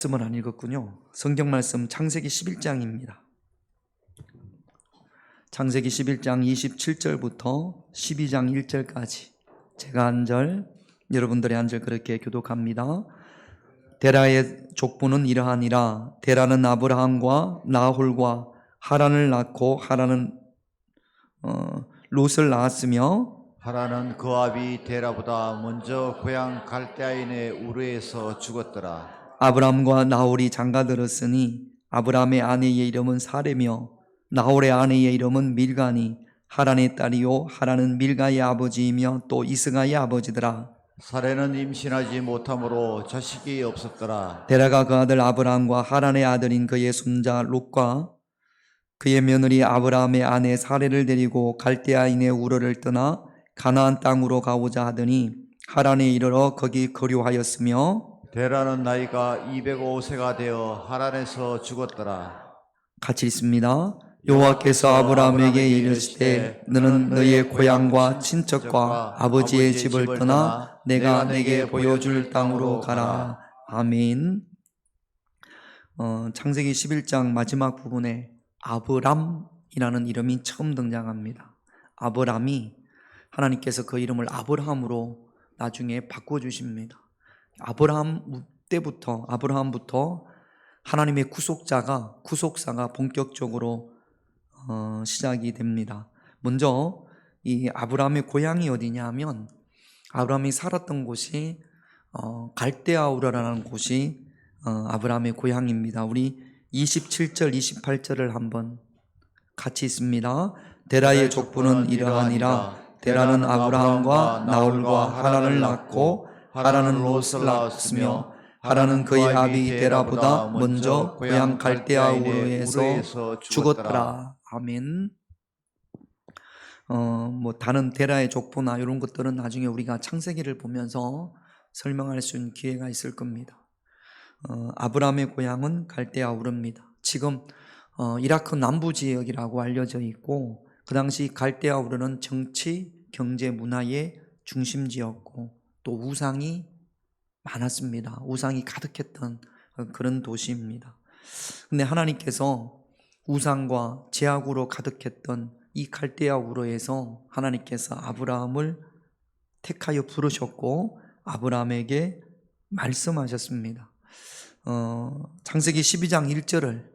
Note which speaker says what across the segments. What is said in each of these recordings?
Speaker 1: 말씀을 안 읽었군요. 성경 말씀 창세기 11장입니다. 창세기 11장 27절부터 12장 1절까지 제가 한 절, 여러분들의 한 절 그렇게 교독합니다. 데라의 족보는 이러하니라. 데라는 아브라함과 나홀과 하란을 낳고 하란은 롯을 낳았으며
Speaker 2: 하란은 그 아비 데라보다 먼저 고향 갈대아인의 우르에서 죽었더라.
Speaker 1: 아브라함과 나홀이 장가들었으니 아브라함의 아내의 이름은 사레며 나홀의 아내의 이름은 밀가니 하란의 딸이요 하란은 밀가의 아버지이며 또 이스가의 아버지더라.
Speaker 2: 사레는 임신하지 못함으로 자식이 없었더라.
Speaker 1: 데라가 그 아들 아브라함과 하란의 아들인 그의 손자 롯과 그의 며느리 아브라함의 아내 사레를 데리고 갈대아인의 우르를 떠나 가나안 땅으로 가고자 하더니 하란에 이르러 거기 거류하였으며
Speaker 2: 데라는 나이가 205세가 되어 하란에서 죽었더라.
Speaker 1: 같이 있습니다. 여호와께서 아브라함에게 이르시되 너는 너의 고향과 친척과 아버지의 집을 떠나 내가 내게 보여줄 땅으로 가라. 아멘. 창세기 11장 마지막 부분에 아브람이라는 이름이 처음 등장합니다. 아브람이 하나님께서 그 이름을 아브라함으로 나중에 바꿔주십니다. 아브라함부터 하나님의 구속사가 본격적으로 시작이 됩니다. 먼저 이 아브라함의 고향이 어디냐 하면 아브라함이 살았던 곳이 갈대아우르라는 곳이 아브라함의 고향입니다. 우리 27절 28절을 한번 같이 있습니다. 데라의 족보는 이러하니라. 데라는 아브라함과 나홀과 하란을 낳고 하란은 롯을 낳았으며 하란은 그의 아비 데라보다 먼저 고향 갈대아우르에서 죽었더라. 아멘. 다른 데라의 족보나 이런 것들은 나중에 우리가 창세기를 보면서 설명할 수 있는 기회가 있을 겁니다. 아브라함의 고향은 갈대아우르입니다. 지금 이라크 남부 지역이라고 알려져 있고 그 당시 갈대아우르는 정치, 경제, 문화의 중심지였고 또 우상이 많았습니다. 우상이 가득했던 그런 도시입니다. 근데 하나님께서 우상과 제약으로 가득했던 이 갈대아우르에서 하나님께서 아브라함을 택하여 부르셨고 아브라함에게 말씀하셨습니다. 창세기 12장 1절을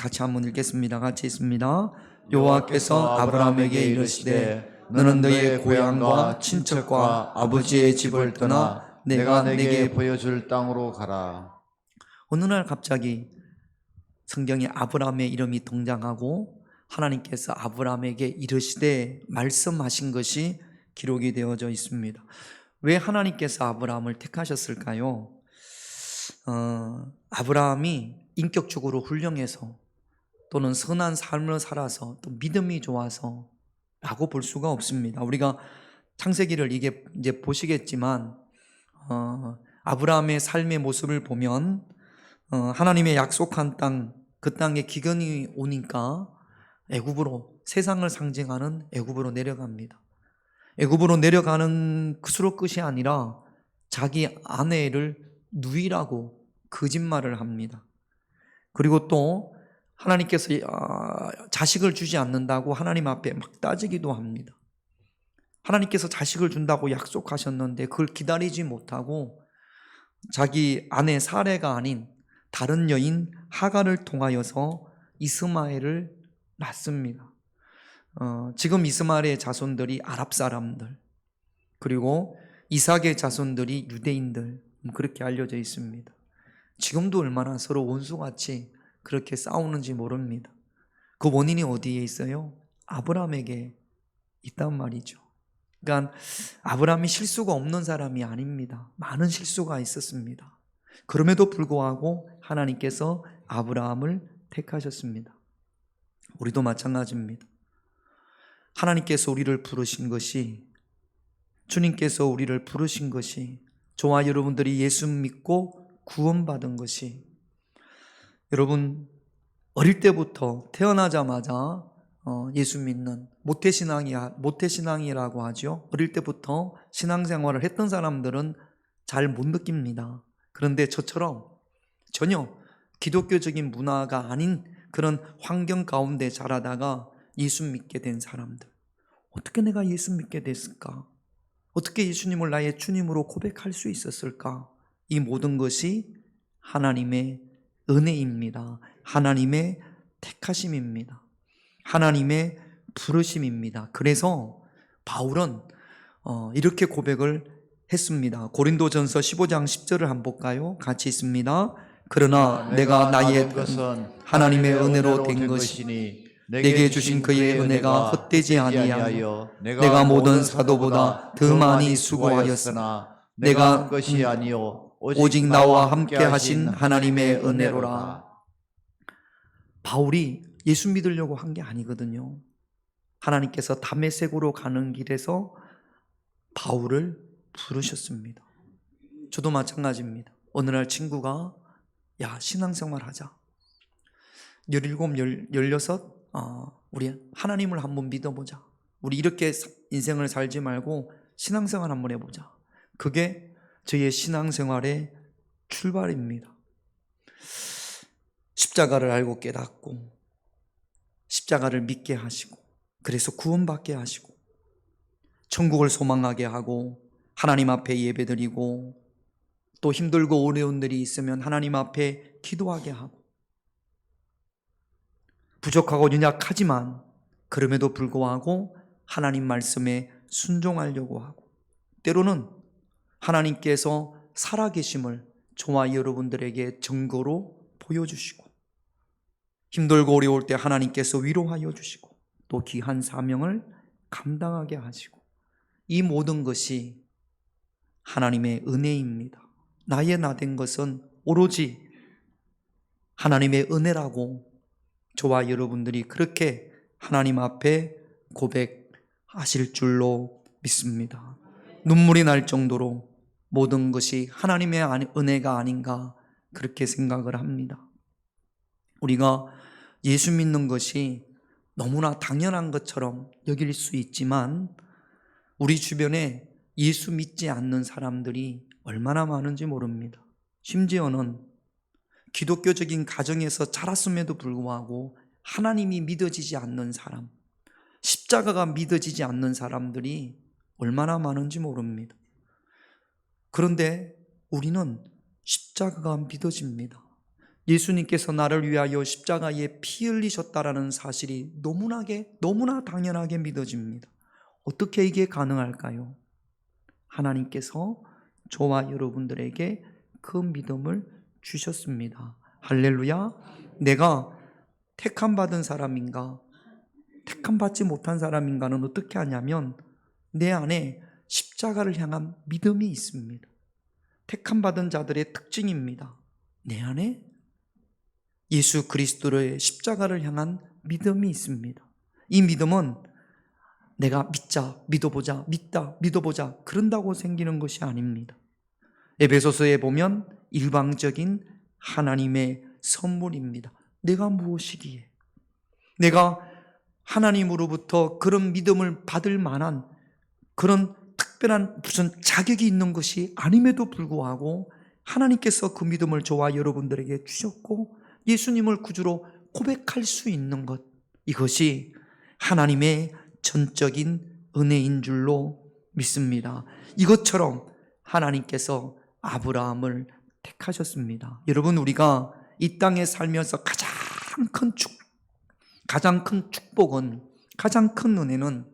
Speaker 1: 같이 한번 읽겠습니다. 같이 있습니다. 여호와께서 아브라함에게 이르시되 너는 너의 고향과 친척과 아버지의 집을 떠나 내가 내게
Speaker 2: 보여줄 땅으로 가라.
Speaker 1: 어느 날 갑자기 성경에 아브라함의 이름이 등장하고 하나님께서 아브라함에게 이르시되 말씀하신 것이 기록이 되어져 있습니다. 왜 하나님께서 아브라함을 택하셨을까요? 아브라함이 인격적으로 훌륭해서 또는 선한 삶을 살아서 또 믿음이 좋아서 라고 볼 수가 없습니다. 우리가 창세기를 이제 보시겠지만 아브라함의 삶의 모습을 보면 하나님의 약속한 땅, 그 땅에 기근이 오니까 애굽으로, 세상을 상징하는 애굽으로 내려갑니다. 애굽으로 내려가는 그수로 끝이 아니라 자기 아내를 누이라고 거짓말을 합니다. 그리고 또 하나님께서 자식을 주지 않는다고 하나님 앞에 막 따지기도 합니다. 하나님께서 자식을 준다고 약속하셨는데 그걸 기다리지 못하고 자기 아내 사레가 아닌 다른 여인 하갈을 통하여서 이스마엘을 낳습니다. 지금 이스마엘의 자손들이 아랍 사람들, 그리고 이삭의 자손들이 유대인들, 그렇게 알려져 있습니다. 지금도 얼마나 서로 원수같이 그렇게 싸우는지 모릅니다. 그 원인이 어디에 있어요? 아브라함에게 있단 말이죠. 그러니까 아브라함이 실수가 없는 사람이 아닙니다. 많은 실수가 있었습니다. 그럼에도 불구하고 하나님께서 아브라함을 택하셨습니다. 우리도 마찬가지입니다. 하나님께서 우리를 부르신 것이, 주님께서 우리를 부르신 것이, 저와 여러분들이 예수 믿고 구원받은 것이, 여러분 어릴 때부터 태어나자마자 예수 믿는 모태신앙이라고 하죠. 어릴 때부터 신앙생활을 했던 사람들은 잘 못 느낍니다. 그런데 저처럼 전혀 기독교적인 문화가 아닌 그런 환경 가운데 자라다가 예수 믿게 된 사람들. 어떻게 내가 예수 믿게 됐을까? 어떻게 예수님을 나의 주님으로 고백할 수 있었을까? 이 모든 것이 하나님의 은혜입니다. 하나님의 택하심입니다. 하나님의 부르심입니다. 그래서 바울은 이렇게 고백을 했습니다. 고린도전서 15장 10절을 한번 볼까요? 같이 있습니다. 그러나 내가 나의
Speaker 2: 것은
Speaker 1: 하나님의 은혜로 된 것이니 내게 주신 그의 은혜가 헛되지 아니하여 내가 모든 사도보다 더 많이 수고하였으나 내가
Speaker 2: 한 것이 아니요
Speaker 1: 오직 나와 함께 하신 하나님의 은혜로라. 바울이 예수 믿으려고 한 게 아니거든요. 하나님께서 다메섹으로 가는 길에서 바울을 부르셨습니다. 저도 마찬가지입니다. 어느 날 친구가 야, 신앙생활 하자. 17, 16 우리 하나님을 한번 믿어보자. 우리 이렇게 인생을 살지 말고 신앙생활 한번 해보자. 그게 저의 신앙생활의 출발입니다. 십자가를 알고 깨닫고 십자가를 믿게 하시고 그래서 구원받게 하시고 천국을 소망하게 하고 하나님 앞에 예배드리고 또 힘들고 어려운 일이 있으면 하나님 앞에 기도하게 하고 부족하고 연약하지만 그럼에도 불구하고 하나님 말씀에 순종하려고 하고 때로는 하나님께서 살아계심을 저와 여러분들에게 증거로 보여주시고 힘들고 어려울 때 하나님께서 위로하여 주시고 또 귀한 사명을 감당하게 하시고 이 모든 것이 하나님의 은혜입니다. 나의 나 된 것은 오로지 하나님의 은혜라고 저와 여러분들이 그렇게 하나님 앞에 고백하실 줄로 믿습니다. 눈물이 날 정도로 모든 것이 하나님의 은혜가 아닌가 그렇게 생각을 합니다. 우리가 예수 믿는 것이 너무나 당연한 것처럼 여길 수 있지만 우리 주변에 예수 믿지 않는 사람들이 얼마나 많은지 모릅니다. 심지어는 기독교적인 가정에서 자랐음에도 불구하고 하나님이 믿어지지 않는 사람, 십자가가 믿어지지 않는 사람들이 얼마나 많은지 모릅니다. 그런데 우리는 십자가가 믿어집니다. 예수님께서 나를 위하여 십자가에 피 흘리셨다라는 사실이 너무나 당연하게 믿어집니다. 어떻게 이게 가능할까요? 하나님께서 저와 여러분들에게 그 믿음을 주셨습니다. 할렐루야. 내가 택함 받은 사람인가 택함 받지 못한 사람인가는 어떻게 하냐면 내 안에 십자가를 향한 믿음이 있습니다. 택함 받은 자들의 특징입니다. 내 안에 예수 그리스도의 십자가를 향한 믿음이 있습니다. 이 믿음은 내가 믿자, 믿어보자, 믿다, 믿어보자 그런다고 생기는 것이 아닙니다. 에베소서에 보면 일방적인 하나님의 선물입니다. 내가 무엇이기에 내가 하나님으로부터 그런 믿음을 받을 만한 그런 특별한 무슨 자격이 있는 것이 아님에도 불구하고 하나님께서 그 믿음을 저와 여러분들에게 주셨고 예수님을 구주로 고백할 수 있는 것, 이것이 하나님의 전적인 은혜인 줄로 믿습니다. 이것처럼 하나님께서 아브라함을 택하셨습니다. 여러분, 우리가 이 땅에 살면서 가장 큰 축복은, 가장 큰 은혜는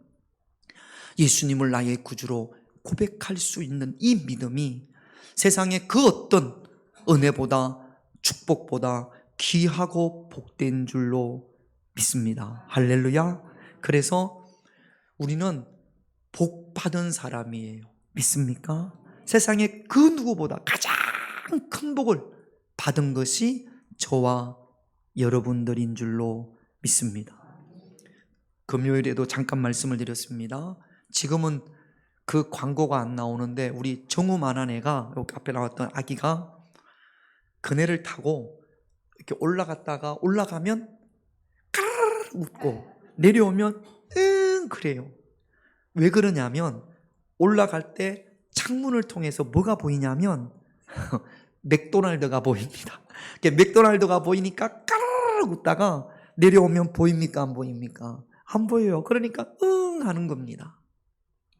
Speaker 1: 예수님을 나의 구주로 고백할 수 있는 이 믿음이 세상의 그 어떤 은혜보다 축복보다 귀하고 복된 줄로 믿습니다. 할렐루야. 그래서 우리는 복 받은 사람이에요. 믿습니까? 세상의 그 누구보다 가장 큰 복을 받은 것이 저와 여러분들인 줄로 믿습니다. 금요일에도 잠깐 말씀을 드렸습니다. 지금은 그 광고가 안 나오는데 우리 정우만한 애가 여기 앞에 나왔던 아기가 그네를 타고 이렇게 올라갔다가 올라가면 까르르 웃고 내려오면 그래요. 왜 그러냐면 올라갈 때 창문을 통해서 뭐가 보이냐면 맥도날드가 보입니다. 맥도날드가 보이니까 까르르 웃다가 내려오면 보입니까? 안 보입니까? 안 보여요. 그러니까 응 하는 겁니다.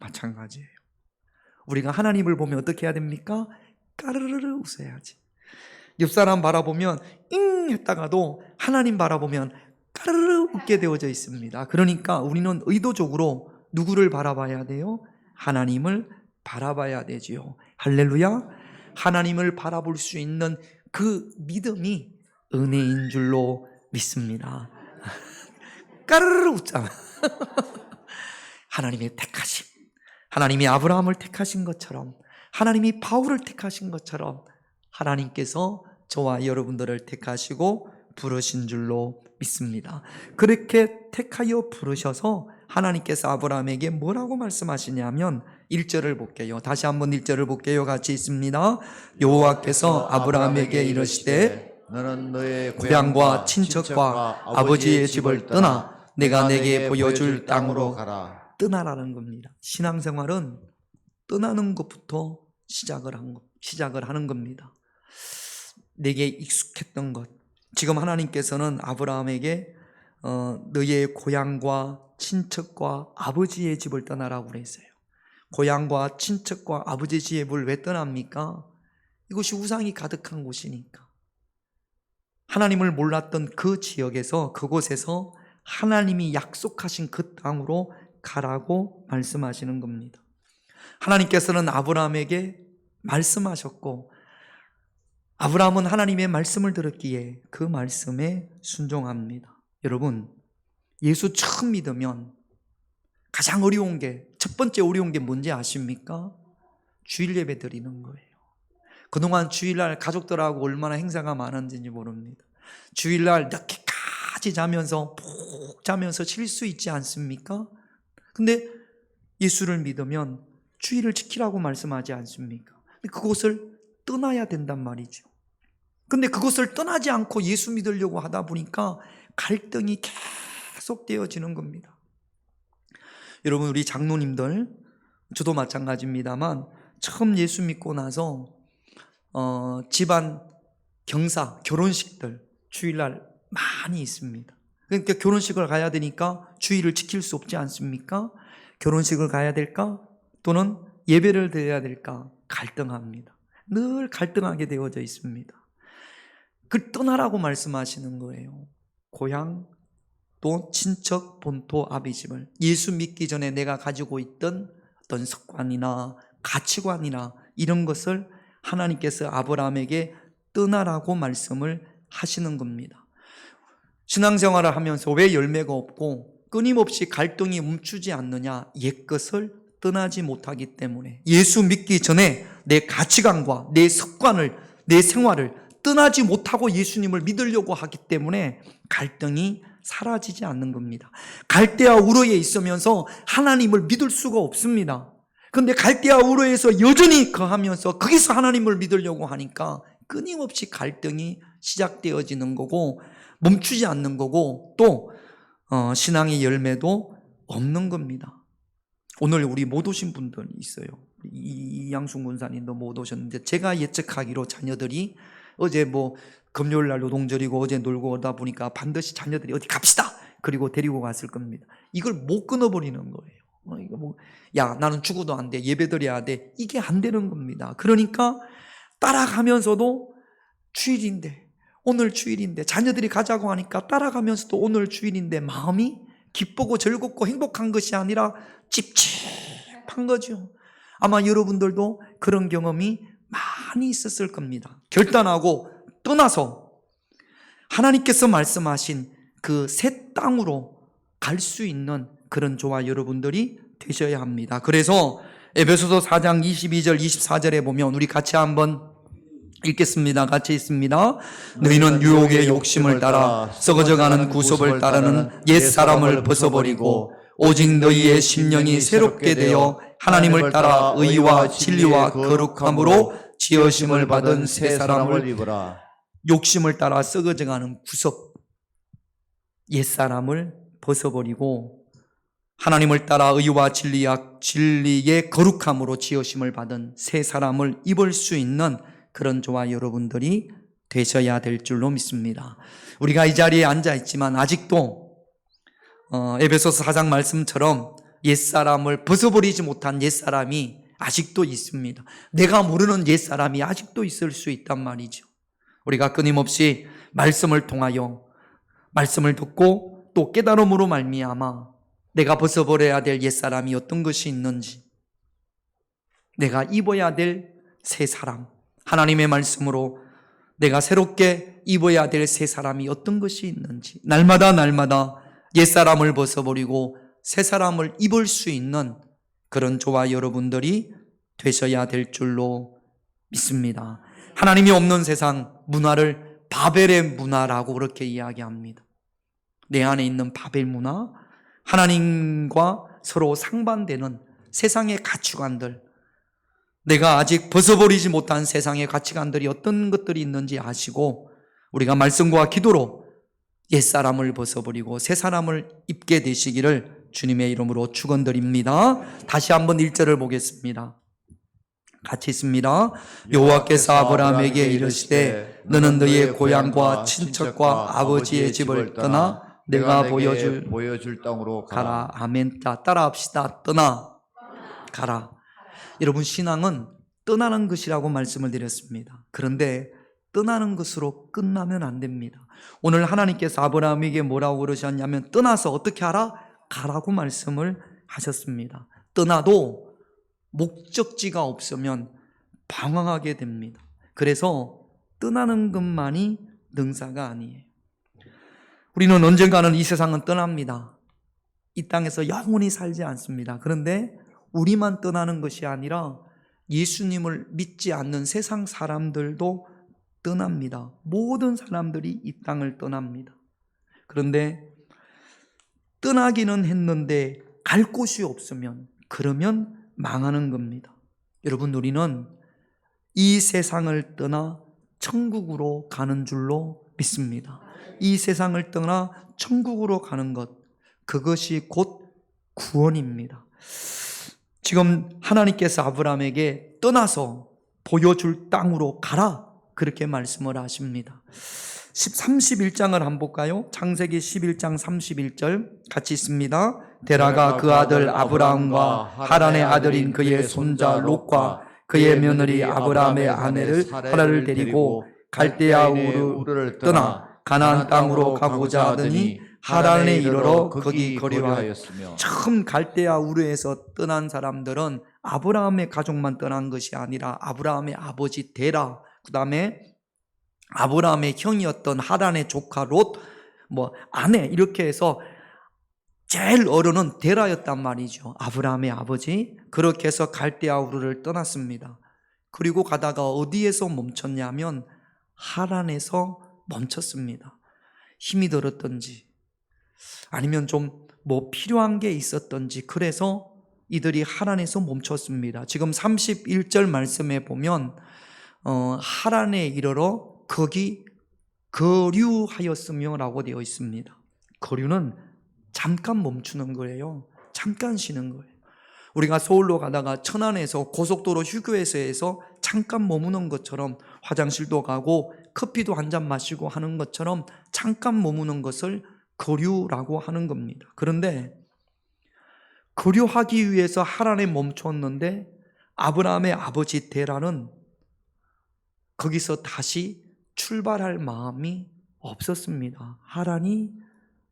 Speaker 1: 마찬가지예요. 우리가 하나님을 보면 어떻게 해야 됩니까? 까르르르 웃어야지. 옆 사람 바라보면 잉 했다가도 하나님 바라보면 까르르 웃게 되어져 있습니다. 그러니까 우리는 의도적으로 누구를 바라봐야 돼요? 하나님을 바라봐야 되지요. 할렐루야. 하나님을 바라볼 수 있는 그 믿음이 은혜인 줄로 믿습니다. 까르르 웃잖아. 하나님의 택하심, 하나님이 아브라함을 택하신 것처럼, 하나님이 바울을 택하신 것처럼 하나님께서 저와 여러분들을 택하시고 부르신 줄로 믿습니다. 그렇게 택하여 부르셔서 하나님께서 아브라함에게 뭐라고 말씀하시냐면 1절을 볼게요. 다시 한번 1절을 볼게요. 같이 있습니다. 여호와께서 아브라함에게 이르시되
Speaker 2: 너는 너의
Speaker 1: 고향과 친척과 아버지의 집을 떠나 내가 내게 보여줄 땅으로
Speaker 2: 가라.
Speaker 1: 떠나라는 겁니다. 신앙생활은 떠나는 것부터 시작을 하는 겁니다. 내게 익숙했던 것. 지금 하나님께서는 아브라함에게 너의 고향과 친척과 아버지의 집을 떠나라고 그랬어요. 고향과 친척과 아버지의 집을 왜 떠납니까? 이곳이 우상이 가득한 곳이니까. 하나님을 몰랐던 그 지역에서, 그곳에서 하나님이 약속하신 그 땅으로 가라고 말씀하시는 겁니다. 하나님께서는 아브라함에게 말씀하셨고, 아브라함은 하나님의 말씀을 들었기에 그 말씀에 순종합니다. 여러분, 예수 처음 믿으면 가장 어려운 게, 첫 번째 어려운 게 뭔지 아십니까? 주일 예배 드리는 거예요. 그동안 주일날 가족들하고 얼마나 행사가 많았는지 모릅니다. 주일날 늦게까지 자면서 푹 자면서 쉴 수 있지 않습니까? 근데 예수를 믿으면 주일을 지키라고 말씀하지 않습니까? 그곳을 떠나야 된단 말이죠. 근데 그곳을 떠나지 않고 예수 믿으려고 하다 보니까 갈등이 계속 되어지는 겁니다. 여러분, 우리 장로님들, 저도 마찬가지입니다만 처음 예수 믿고 나서 집안 경사, 결혼식들 주일날 많이 있습니다. 그러니까 결혼식을 가야 되니까 주일을 지킬 수 없지 않습니까? 결혼식을 가야 될까? 또는 예배를 드려야 될까? 갈등합니다. 늘 갈등하게 되어져 있습니다. 그 떠나라고 말씀하시는 거예요. 고향, 또 친척, 본토, 아비집을. 예수 믿기 전에 내가 가지고 있던 어떤 습관이나 가치관이나 이런 것을 하나님께서 아브라함에게 떠나라고 말씀을 하시는 겁니다. 신앙생활을 하면서 왜 열매가 없고 끊임없이 갈등이 멈추지 않느냐? 옛것을 떠나지 못하기 때문에. 예수 믿기 전에 내 가치관과 내 습관을, 내 생활을 떠나지 못하고 예수님을 믿으려고 하기 때문에 갈등이 사라지지 않는 겁니다. 갈대아 우르에 있으면서 하나님을 믿을 수가 없습니다. 그런데 갈대아 우르에서 여전히 거하면서 거기서 하나님을 믿으려고 하니까 끊임없이 갈등이 시작되어지는 거고 멈추지 않는 거고 또 신앙의 열매도 없는 겁니다. 오늘 우리 못 오신 분들이 있어요. 이양순 군사님도 못 오셨는데 제가 예측하기로 자녀들이 어제 금요일날 노동절이고 어제 놀고 오다 보니까 반드시 자녀들이 어디 갑시다 그리고 데리고 갔을 겁니다. 이걸 못 끊어버리는 거예요. 야, 나는 죽어도 안 돼, 예배드려야 돼, 이게 안 되는 겁니다. 그러니까 따라가면서도 주일인데, 오늘 주일인데, 자녀들이 가자고 하니까 따라가면서도 오늘 주일인데 마음이 기쁘고 즐겁고 행복한 것이 아니라 찝찝한 거죠. 아마 여러분들도 그런 경험이 많이 있었을 겁니다. 결단하고 떠나서 하나님께서 말씀하신 그 새 땅으로 갈 수 있는 그런 저와 여러분들이 되셔야 합니다. 그래서 에베소서 4장 22절 24절에 보면 우리 같이 한번 읽겠습니다. 같이 있습니다. 너희는 유혹의 욕심을 따라 썩어져가는 구속을 따르는 옛사람을 벗어버리고 오직 너희의 심령이 새롭게 되어 하나님을 따라 의와 진리와 거룩함으로 지으심을 받은 새 사람을
Speaker 2: 입으라.
Speaker 1: 욕심을 따라 썩어져가는 구속, 옛사람을 벗어버리고 하나님을 따라 의와 진리의 거룩함으로 지으심을 받은 새 사람을 입을 수 있는 그런 저와 여러분들이 되셔야 될 줄로 믿습니다. 우리가 이 자리에 앉아 있지만 아직도 에베소서 4장 말씀처럼 옛사람을 벗어버리지 못한 옛사람이 아직도 있습니다. 내가 모르는 옛사람이 아직도 있을 수 있단 말이죠. 우리가 끊임없이 말씀을 통하여 말씀을 듣고 또 깨달음으로 말미암아 내가 벗어버려야 될 옛사람이 어떤 것이 있는지, 내가 입어야 될 새 사람, 하나님의 말씀으로 내가 새롭게 입어야 될 새 사람이 어떤 것이 있는지, 날마다 옛사람을 벗어버리고 새 사람을 입을 수 있는 그런 저와 여러분들이 되셔야 될 줄로 믿습니다. 하나님이 없는 세상 문화를 바벨의 문화라고 그렇게 이야기합니다. 내 안에 있는 바벨 문화, 하나님과 서로 상반되는 세상의 가치관들, 내가 아직 벗어버리지 못한 세상의 가치관들이 어떤 것들이 있는지 아시고 우리가 말씀과 기도로 옛사람을 벗어버리고 새 사람을 입게 되시기를 주님의 이름으로 축원드립니다. 다시 한번 1절을 보겠습니다. 같이 있습니다. 여호와께서 아브라함에게 이르시되 너는 너의 고향과 친척과 아버지의 집을 떠나 내가 보여줄
Speaker 2: 땅으로
Speaker 1: 가라. 아멘. 따라합시다. 떠나 가라. 여러분, 신앙은 떠나는 것이라고 말씀을 드렸습니다. 그런데 떠나는 것으로 끝나면 안 됩니다. 오늘 하나님께서 아브라함에게 뭐라고 그러셨냐면 떠나서 어떻게 하라? 가라고 말씀을 하셨습니다. 떠나도 목적지가 없으면 방황하게 됩니다. 그래서 떠나는 것만이 능사가 아니에요. 우리는 언젠가는 이 세상은 떠납니다. 이 땅에서 영원히 살지 않습니다. 그런데 우리만 떠나는 것이 아니라 예수님을 믿지 않는 세상 사람들도 떠납니다. 모든 사람들이 이 땅을 떠납니다. 그런데 떠나기는 했는데 갈 곳이 없으면 그러면 망하는 겁니다. 여러분, 우리는 이 세상을 떠나 천국으로 가는 줄로 믿습니다. 이 세상을 떠나 천국으로 가는 것, 그것이 곧 구원입니다. 지금 하나님께서 아브라함에게 떠나서 보여줄 땅으로 가라, 그렇게 말씀을 하십니다. 31장을 한번 볼까요? 창세기 11장 31절 같이 있습니다. 데라가 그 아들 아브라함과 하란의 아들인 그의 손자 롯과 그의 며느리 아브라함의 아내를 사라를 데리고 갈대아 우르를 떠나 가나안 땅으로 가고자 하더니 하란에 이르러 거기 거류하였으며. 처음 갈대아 우르에서 떠난 사람들은 아브라함의 가족만 떠난 것이 아니라 아브라함의 아버지 데라, 그 다음에 아브라함의 형이었던 하란의 조카 롯, 아내, 이렇게 해서 제일 어른은 데라였단 말이죠. 아브라함의 아버지. 그렇게 해서 갈대아 우르를 떠났습니다. 그리고 가다가 어디에서 멈췄냐면 하란에서 멈췄습니다. 힘이 들었던지 아니면 좀 필요한 게 있었던지 그래서 이들이 하란에서 멈췄습니다. 지금 31절 말씀에 보면 하란에 이르러 거기 거류하였으며 라고 되어 있습니다. 거류는 잠깐 멈추는 거예요. 잠깐 쉬는 거예요. 우리가 서울로 가다가 천안에서 고속도로 휴게소에서 잠깐 머무는 것처럼 화장실도 가고 커피도 한 잔 마시고 하는 것처럼 잠깐 머무는 것을 거류라고 하는 겁니다. 그런데 거류하기 위해서 하란에 멈췄는데 아브라함의 아버지 데라는 거기서 다시 출발할 마음이 없었습니다. 하란이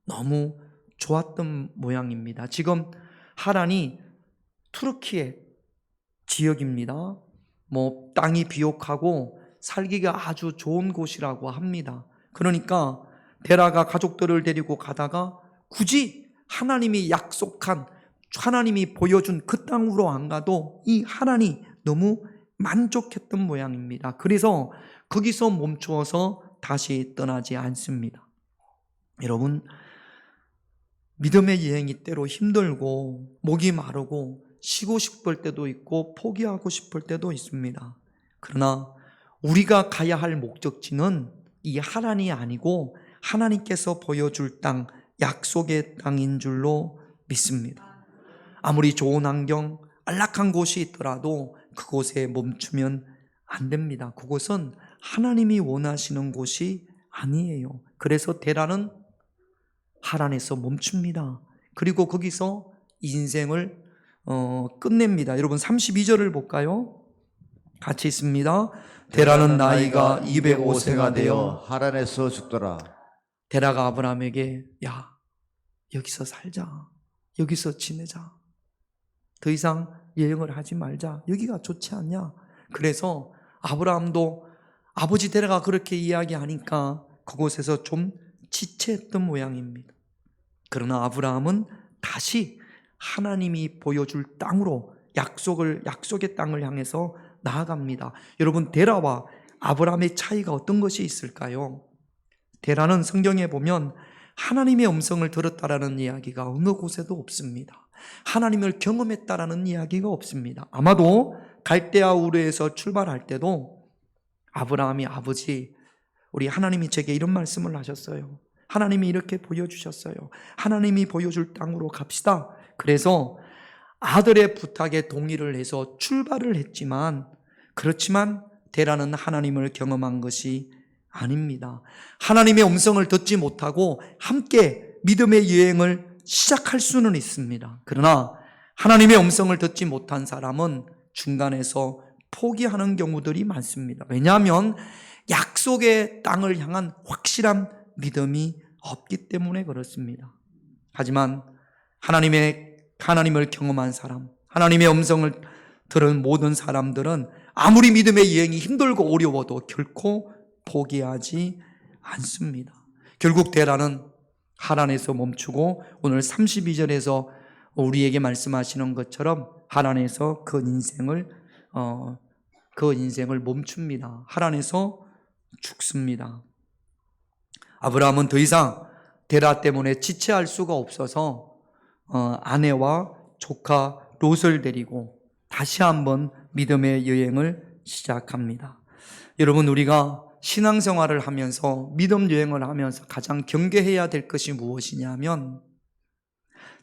Speaker 1: 너무 좋았던 모양입니다. 지금 하란이 투르키의 지역입니다. 땅이 비옥하고 살기가 아주 좋은 곳이라고 합니다. 그러니까 데라가 가족들을 데리고 가다가 굳이 하나님이 약속한, 하나님이 보여준 그 땅으로 안 가도 이 하란이 너무 만족했던 모양입니다. 그래서 거기서 멈추어서 다시 떠나지 않습니다. 여러분, 믿음의 여행이 때로 힘들고 목이 마르고 쉬고 싶을 때도 있고 포기하고 싶을 때도 있습니다. 그러나 우리가 가야 할 목적지는 이 하란이 아니고 하나님께서 보여줄 땅, 약속의 땅인 줄로 믿습니다. 아무리 좋은 환경, 안락한 곳이 있더라도 그곳에 멈추면 안 됩니다. 그곳은 하나님이 원하시는 곳이 아니에요. 그래서 데라는 하란에서 멈춥니다. 그리고 거기서 인생을 끝냅니다. 여러분 32절을 볼까요? 같이 있습니다. 데라는 나이가 205세가 되어
Speaker 2: 하란에서 죽더라.
Speaker 1: 데라가 아브라함에게 야, 여기서 살자. 여기서 지내자. 더 이상 여행을 하지 말자. 여기가 좋지 않냐? 그래서 아브라함도 아버지 데라가 그렇게 이야기하니까 그곳에서 좀 지체했던 모양입니다. 그러나 아브라함은 다시 하나님이 보여줄 땅으로 약속의 땅을 향해서 나아갑니다. 여러분, 데라와 아브라함의 차이가 어떤 것이 있을까요? 데라는 성경에 보면 하나님의 음성을 들었다라는 이야기가 어느 곳에도 없습니다. 하나님을 경험했다라는 이야기가 없습니다. 아마도 갈대아 우르에서 출발할 때도 아브라함이 아버지, 우리 하나님이 제게 이런 말씀을 하셨어요. 하나님이 이렇게 보여주셨어요. 하나님이 보여줄 땅으로 갑시다. 그래서 아들의 부탁에 동의를 해서 출발을 했지만, 그렇지만 데라는 하나님을 경험한 것이 아닙니다. 하나님의 음성을 듣지 못하고 함께 믿음의 여행을 시작할 수는 있습니다. 그러나 하나님의 음성을 듣지 못한 사람은 중간에서 포기하는 경우들이 많습니다. 왜냐하면 약속의 땅을 향한 확실한 믿음이 없기 때문에 그렇습니다. 하지만 하나님을 경험한 사람, 하나님의 음성을 들은 모든 사람들은 아무리 믿음의 여행이 힘들고 어려워도 결코 포기하지 않습니다. 결국 데라는 하란에서 멈추고 오늘 32절에서 우리에게 말씀하시는 것처럼 하란에서 그 인생을 멈춥니다. 하란에서 죽습니다. 아브라함은 더 이상 데라 때문에 지체할 수가 없어서 아내와 조카 롯을 데리고 다시 한번 믿음의 여행을 시작합니다. 여러분, 우리가 신앙생활을 하면서 믿음 여행을 하면서 가장 경계해야 될 것이 무엇이냐면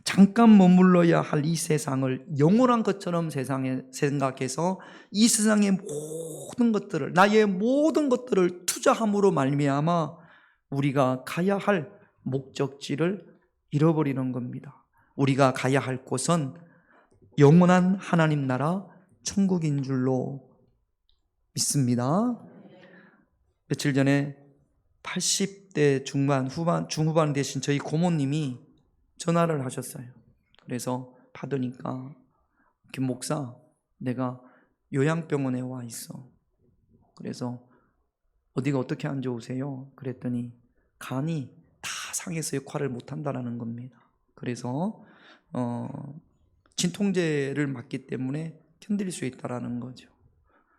Speaker 1: 잠깐 머물러야 할 이 세상을 영원한 것처럼 세상에 생각해서 이 세상의 모든 것들을, 나의 모든 것들을 투자함으로 말미암아 우리가 가야 할 목적지를 잃어버리는 겁니다. 우리가 가야 할 곳은 영원한 하나님 나라 천국인 줄로 믿습니다. 며칠 전에 80대 중후반 되신 저희 고모님이 전화를 하셨어요. 그래서 받으니까 김 목사, 내가 요양병원에 와 있어. 그래서 어디가 어떻게 안 좋으세요? 그랬더니 간이 다 상해서 역할을 못한다라는 겁니다. 그래서 진통제를 맞기 때문에 견딜 수 있다라는 거죠.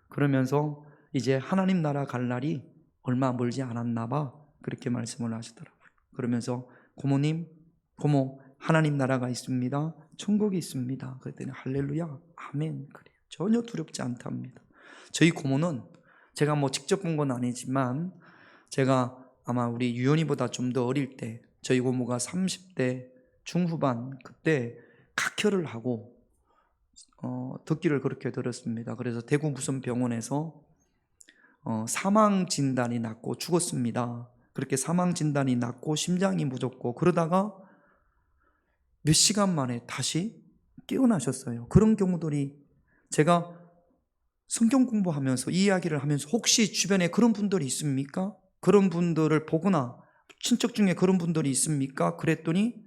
Speaker 1: 그러면서 이제 하나님 나라 갈 날이 얼마 멀지 않았나 봐, 그렇게 말씀을 하시더라고요. 그러면서 고모, 하나님 나라가 있습니다. 천국이 있습니다. 그랬더니 할렐루야, 아멘, 그래요. 전혀 두렵지 않답니다. 저희 고모는 제가 직접 본 건 아니지만 제가 아마 우리 유연이보다 좀 더 어릴 때, 저희 고모가 30대 중후반 그때 각혈을 하고 듣기를 그렇게 들었습니다. 그래서 대구 무슨 병원에서 사망 진단이 났고 죽었습니다. 그렇게 사망 진단이 났고 심장이 멎었고 그러다가 몇 시간 만에 다시 깨어나셨어요. 그런 경우들이, 제가 성경 공부하면서 이 이야기를 하면서 혹시 주변에 그런 분들이 있습니까? 그런 분들을 보거나 친척 중에 그런 분들이 있습니까? 그랬더니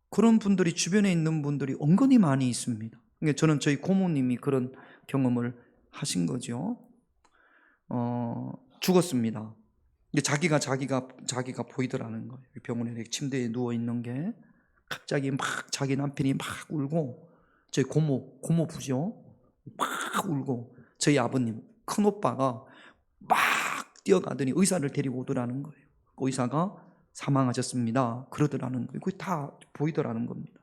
Speaker 1: 그런 분들이 주변에 있는 분들이 은근히 많이 있습니다. 저는 저희 고모님이 그런 경험을 하신 거죠. 죽었습니다. 자기가 보이더라는 거예요. 병원에 침대에 누워 있는 게 갑자기 막 자기 남편이 막 울고, 저희 고모 부죠, 막 울고, 저희 아버님 큰 오빠가 막 뛰어가더니 의사를 데리고 오더라는 거예요. 그 의사가 사망하셨습니다 그러더라는 거예요. 그게 다 보이더라는 겁니다.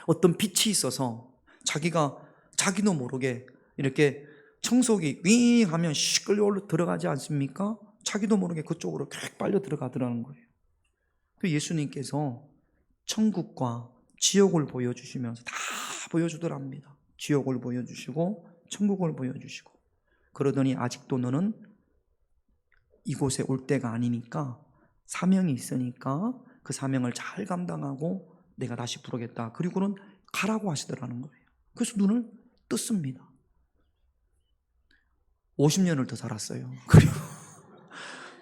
Speaker 1: 어떤 빛이 있어서 자기도 모르게 이렇게 청소기 윙 하면 씩 끌려 들어가지 않습니까? 자기도 모르게 그쪽으로 쫙 빨려 들어가더라는 거예요. 그 예수님께서 천국과 지옥을 보여주시면서 다 보여주더랍니다. 지옥을 보여주시고 천국을 보여주시고. 그러더니 아직도 너는 이곳에 올 때가 아니니까 사명이 있으니까 그 사명을 잘 감당하고 내가 다시 부르겠다. 그리고는 가라고 하시더라는 거예요. 그래서 눈을 떴습니다. 50년을 더 살았어요. 그리고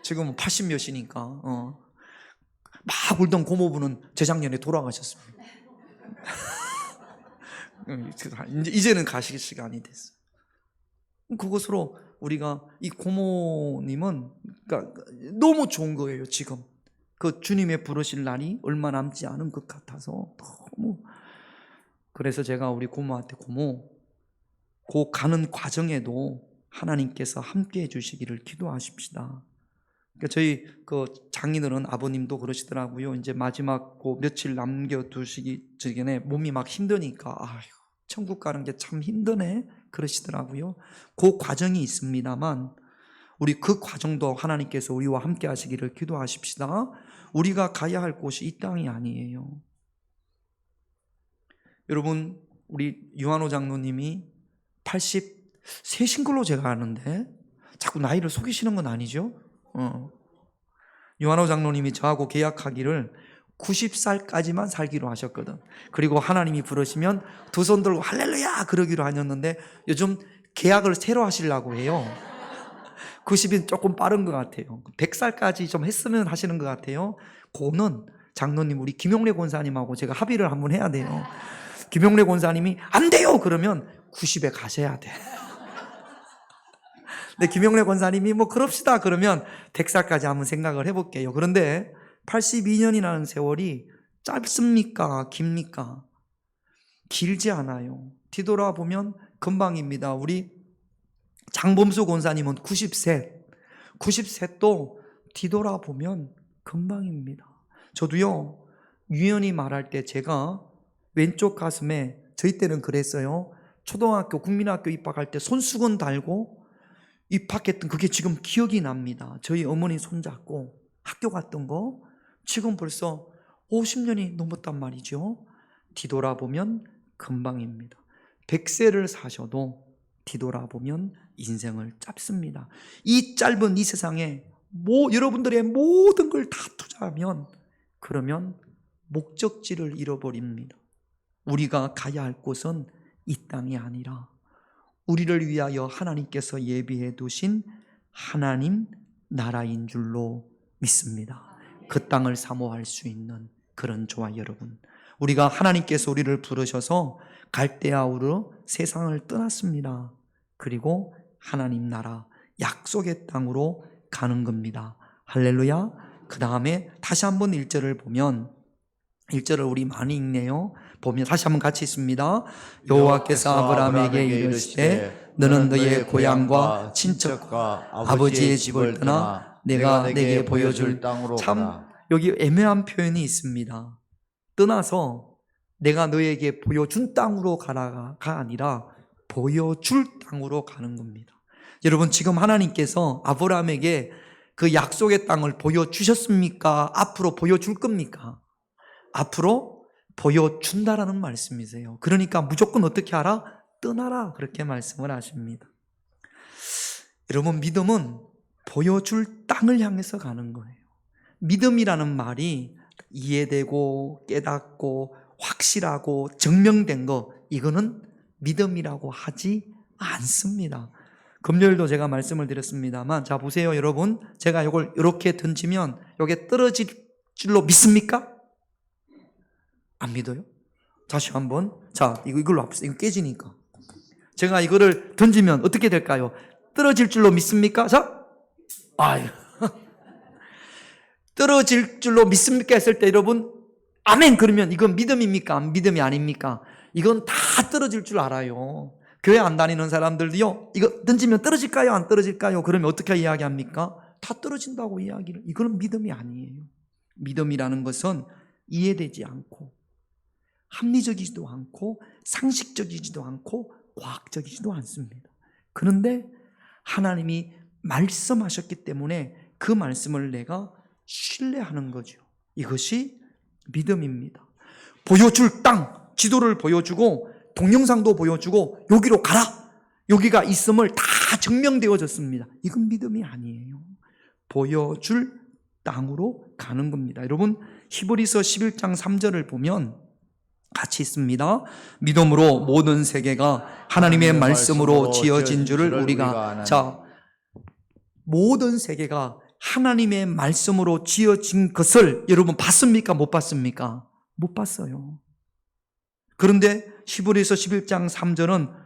Speaker 1: 지금은 80몇이니까 막 울던 고모부는 재작년에 돌아가셨습니다. 이제는 가실 시간이 됐어요. 그것으로 우리가 이 고모님은 그러니까 너무 좋은 거예요. 지금 그 주님의 부르실 날이 얼마 남지 않은 것 같아서 너무. 그래서 제가 우리 고모한테 고모, 그 가는 과정에도 하나님께서 함께 해주시기를 기도하십시다. 그러니까 저희 그 장인어른 아버님도 그러시더라고요. 이제 마지막 그 며칠 남겨두시기 전에 몸이 막 힘드니까 아휴, 천국 가는 게 참 힘드네 그러시더라고요. 그 과정이 있습니다만 우리 그 과정도 하나님께서 우리와 함께 하시기를 기도하십시다. 우리가 가야 할 곳이 이 땅이 아니에요. 여러분, 우리 유한호 장로님이 83신 걸로 제가 아는데 자꾸 나이를 속이시는 건 아니죠? 유한호 장로님이 저하고 계약하기를 90살까지만 살기로 하셨거든. 그리고 하나님이 부르시면 두 손 들고 할렐루야 그러기로 하셨는데 요즘 계약을 새로 하시려고 해요. 90이 조금 빠른 것 같아요. 100살까지 좀 했으면 하시는 것 같아요. 그거는 장로님 우리 김용래 권사님하고 제가 합의를 한번 해야 돼요. 김용래 권사님이 안 돼요 그러면 90에 가셔야 돼. 근데 김용래 권사님이 뭐 그럽시다 그러면 100살까지 한번 생각을 해볼게요. 그런데 82년이라는 세월이 짧습니까? 깁니까? 길지 않아요. 뒤돌아보면 금방입니다. 우리 장범수 권사님은 90세 또 뒤돌아보면 금방입니다. 저도요, 유연히 말할 때 제가 왼쪽 가슴에, 저희 때는 그랬어요. 초등학교, 국민학교 입학할 때 손수건 달고 입학했던 그게 지금 기억이 납니다. 저희 어머니 손잡고 학교 갔던 거 지금 벌써 50년이 넘었단 말이죠. 뒤돌아보면 금방입니다. 100세를 사셔도 뒤돌아보면 인생을 짧습니다. 이 짧은 이 세상에 여러분들의 모든 걸 다 투자하면 그러면 목적지를 잃어버립니다. 우리가 가야 할 곳은 이 땅이 아니라 우리를 위하여 하나님께서 예비해 두신 하나님 나라인 줄로 믿습니다. 그 땅을 사모할 수 있는 그런 저와 여러분, 우리가 하나님께서 우리를 부르셔서 갈대아우르 세상을 떠났습니다. 그리고 하나님 나라 약속의 땅으로 가는 겁니다. 할렐루야. 그 다음에 다시 한번 1절을 보면 1절을 우리 많이 읽네요. 보면 다시 한번 같이 있습니다. 여호와께서 아브라함에게 이르시되 너는 너의 고향과 친척과 아버지의 집을 떠나 내가 내게 보여줄 땅으로 가라. 여기 애매한 표현이 있습니다. 떠나서 내가 너에게 보여준 땅으로 가라가 아니라 보여줄 땅으로 가는 겁니다. 여러분, 지금 하나님께서 아브라함에게 그 약속의 땅을 보여주셨습니까? 앞으로 보여줄 겁니까? 앞으로 보여준다라는 말씀이세요. 그러니까 무조건 어떻게 하라? 떠나라, 그렇게 말씀을 하십니다. 여러분, 믿음은 보여줄 땅을 향해서 가는 거예요. 믿음이라는 말이 이해되고 깨닫고 확실하고 증명된 거, 이거는 믿음이라고 하지 않습니다. 금요일도 제가 말씀을 드렸습니다만, 자 보세요 여러분, 제가 이걸 이렇게 던지면 이게 떨어질 줄로 믿습니까? 안 믿어요? 다시 한번, 자 이걸로 합시다. 이거 깨지니까 제가 이거를 던지면 어떻게 될까요? 떨어질 줄로 믿습니까? 자, 떨어질 줄로 믿습니까? 했을 때 여러분 아멘 그러면 이건 믿음입니까? 믿음이 아닙니까? 이건 다 떨어질 줄 알아요. 교회 안 다니는 사람들도요, 이거 던지면 떨어질까요? 안 떨어질까요? 그러면 어떻게 이야기합니까? 다 떨어진다고 이야기를. 이거는 믿음이 아니에요. 믿음이라는 것은 이해되지 않고 합리적이지도 않고 상식적이지도 않고 과학적이지도 않습니다. 그런데 하나님이 말씀하셨기 때문에 그 말씀을 내가 신뢰하는 거죠. 이것이 믿음입니다. 보여줄 땅, 지도를 보여주고 동영상도 보여주고 여기로 가라, 여기가 있음을 다 증명되어졌습니다. 이건 믿음이 아니에요. 보여줄 땅으로 가는 겁니다. 여러분, 히브리서 11장 3절을 보면 같이 있습니다. 믿음으로 모든 세계가 하나님의 말씀으로 지어진 줄을 우리가, 모든 세계가 하나님의 말씀으로 지어진 것을 여러분 봤습니까? 못 봤습니까? 못 봤어요. 그런데 히브리서 11장 3절은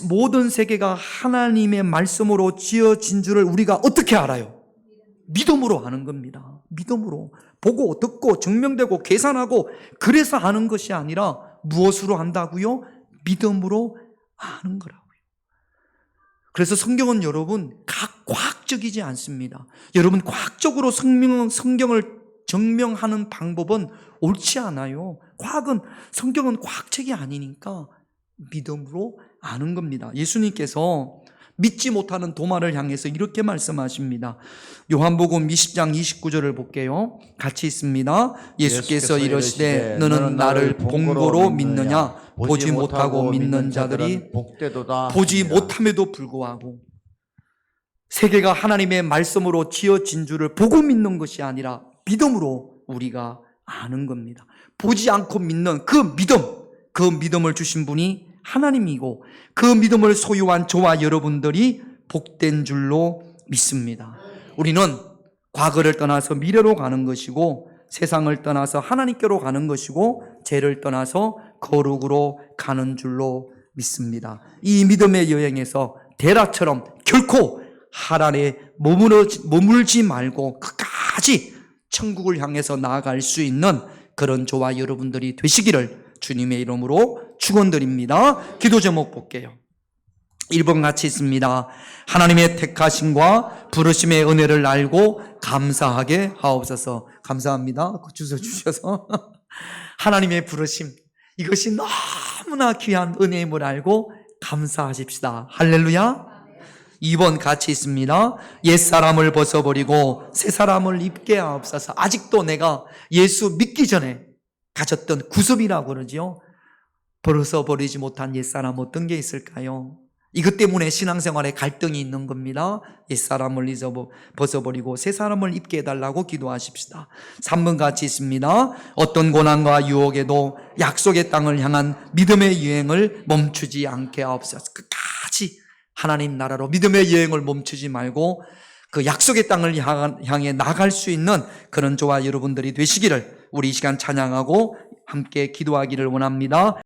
Speaker 1: 모든 세계가 하나님의 말씀으로 지어진 줄을 우리가 어떻게 알아요? 믿음으로 아는 겁니다. 믿음으로 보고 듣고 증명되고 계산하고 그래서 아는 것이 아니라 무엇으로 안다고요? 믿음으로 아는 거라고요. 그래서 성경은 여러분 과학적이지 않습니다. 여러분 과학적으로 성경을 증명하는 방법은 옳지 않아요. 성경은 과학책이 아니니까 믿음으로 아는 겁니다. 예수님께서 믿지 못하는 도마를 향해서 이렇게 말씀하십니다. 요한복음 20장 29절을 볼게요. 같이 있습니다. 예수께서 이르시되 너는 나를 본 거로 믿느냐? 보지 못하고 믿는 자들이
Speaker 2: 복되도다.
Speaker 1: 보지 못함에도 불구하고 세계가 하나님의 말씀으로 지어진 줄을 보고 믿는 것이 아니라 믿음으로 우리가 아는 겁니다. 보지 않고 믿는 그 믿음을 주신 분이 하나님이고 그 믿음을 소유한 저와 여러분들이 복된 줄로 믿습니다. 우리는 과거를 떠나서 미래로 가는 것이고 세상을 떠나서 하나님께로 가는 것이고 죄를 떠나서 거룩으로 가는 줄로 믿습니다. 이 믿음의 여행에서 데라처럼 결코 하란에 머물지 말고 끝까지 천국을 향해서 나아갈 수 있는 그런 저와 여러분들이 되시기를 주님의 이름으로 축원드립니다. 기도 제목 볼게요. 1번 같이 있습니다. 하나님의 택하심과 부르심의 은혜를 알고 감사하게 하옵소서. 감사합니다. 주소 주셔서 하나님의 부르심, 이것이 너무나 귀한 은혜임을 알고 감사하십시다. 할렐루야. 2번 같이 있습니다. 옛사람을 벗어버리고 새사람을 입게 하옵소서. 아직도 내가 예수 믿기 전에 가졌던 구습이라고 그러지요. 벗어버리지 못한 옛사람 어떤 게 있을까요? 이것 때문에 신앙생활에 갈등이 있는 겁니다. 옛사람을 벗어버리고 새사람을 입게 해달라고 기도하십시다. 3번 같이 있습니다. 어떤 고난과 유혹에도 약속의 땅을 향한 믿음의 여행을 멈추지 않게 하옵소서. 끝까지 하나님 나라로 믿음의 여행을 멈추지 말고 그 약속의 땅을 향해 나갈 수 있는 그런 저와 여러분들이 되시기를 우리 이 시간 찬양하고 함께 기도하기를 원합니다.